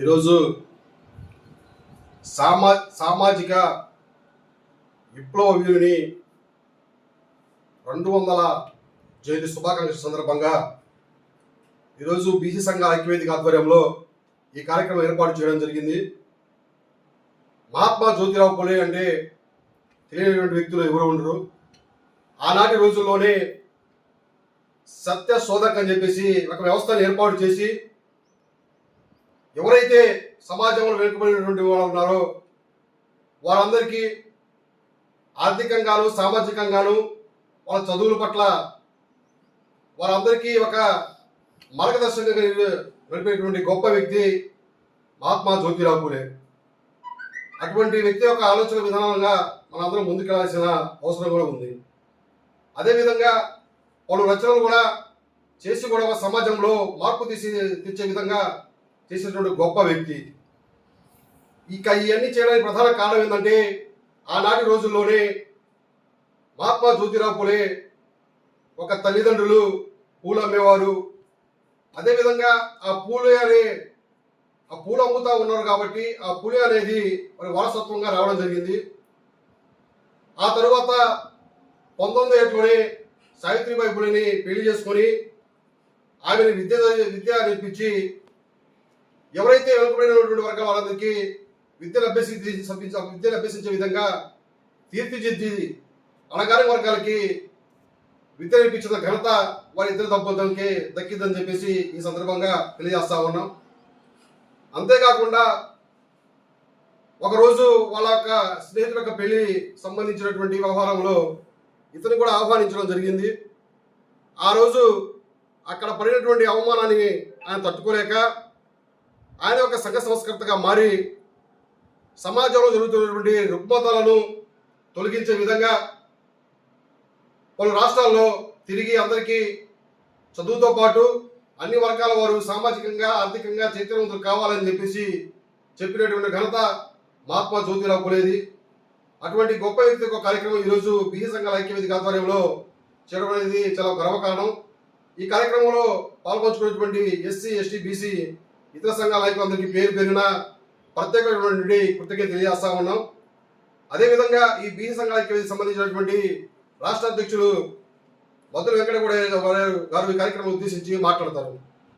ఈరోజు సామాజిక విప్లవ వీరుని 200వ జయంతి శుభాకాంక్షల సందర్భంగా ఈరోజు బీసీ సంఘాల ఐక్యవేదిక ఆధ్వర్యంలో ఈ కార్యక్రమం ఏర్పాటు చేయడం జరిగింది. మహాత్మా జ్యోతిరావు పూలే అంటే తెలియనటువంటి వ్యక్తులు ఎవరు ఉండరు. ఆనాటి రోజుల్లోనే సత్య శోధక్ అని చెప్పేసి ఒక వ్యవస్థను ఏర్పాటు చేసి ఎవరైతే సమాజంలో వెనుకబడినటువంటి వాళ్ళు ఉన్నారో వారందరికీ ఆర్థికంగాను సామాజికంగాను వాళ్ళ చదువుల పట్ల వారందరికీ ఒక మార్గదర్శకంగా నడిపేటువంటి గొప్ప వ్యక్తి మహాత్మా జ్యోతిరావు పూలే. అటువంటి వ్యక్తి యొక్క ఆలోచన విధానంగా మనందరం ముందుకెళ్లాల్సిన అవసరం కూడా ఉంది. అదేవిధంగా వాళ్ళు రచనలు కూడా చేసి కూడా ఒక సమాజంలో మార్పు తెచ్చే విధంగా చేసినటువంటి గొప్ప వ్యక్తి. ఇక ఇవన్నీ చేయడానికి ప్రధాన కారణం ఏంటంటే ఆనాటి రోజుల్లోనే మహాత్మా జ్యోతిరావు పూలే ఒక తల్లిదండ్రులు పూలు అమ్మేవారు. అదేవిధంగా ఆ పూలే ఆ పూలు అమ్ముతా ఉన్నారు కాబట్టి ఆ పూలే అనేది మరి వారసత్వంగా రావడం జరిగింది. ఆ తరువాత 19వ ఏటలోనే సావిత్రిబాయి పూలేని పెళ్లి చేసుకొని ఆమెను విద్య నేర్పించి ఎవరైతే వెనుకబడినటువంటి వర్గాల వాళ్ళందరికీ విద్యను అభ్యసించే విధంగా తీర్చిదిద్ది అణగారి వర్గాలకి విద్య నేర్పించిన ఘనత వారి ఇద్దరు దంపతులకి దక్కిందని చెప్పేసి ఈ సందర్భంగా తెలియజేస్తా ఉన్నాం. అంతేకాకుండా ఒకరోజు వాళ్ళ యొక్క స్నేహితుల యొక్క పెళ్లి సంబంధించినటువంటి వ్యవహారంలో ఇతను కూడా ఆహ్వానించడం జరిగింది. ఆ రోజు అక్కడ పడినటువంటి అవమానాన్ని ఆయన తట్టుకోలేక ఆయన ఒక సంఘ సంస్కర్తగా మారి సమాజంలో జరుగుతున్నటువంటి రుగ్మతలను తొలగించే విధంగా పలు రాష్ట్రాల్లో తిరిగి అందరికీ చదువుతో పాటు అన్ని వర్గాల వారు సామాజికంగా ఆర్థికంగా చైతన్యవంతులు కావాలని చెప్పేసి చెప్పినటువంటి ఘనత మహాత్మా జ్యోతిరావు పూలేది. అటువంటి గొప్ప వ్యక్తి ఒక కార్యక్రమం ఈరోజు బీసీ సంఘాల ఐక్యవేదిక ఆధ్వర్యంలో చేయడం అనేది చాలా గర్వకారణం. ఈ కార్యక్రమంలో పాల్పంచుకున్నటువంటి ఎస్సీ ఎస్టీ బీసీ ఇతర సంఘాల నాయకులందరికీ పేరు పేరున ప్రత్యేకమైనటువంటి కృతజ్ఞత తెలియజేస్తా ఉన్నాం. అదేవిధంగా ఈ బీసీ సంఘాల ఐక్యవేదికి సంబంధించినటువంటి రాష్ట్ర అధ్యక్షులు మధుర వెంకటగౌడ గారు ఈ కార్యక్రమం ఉద్దేశించి మాట్లాడతారు.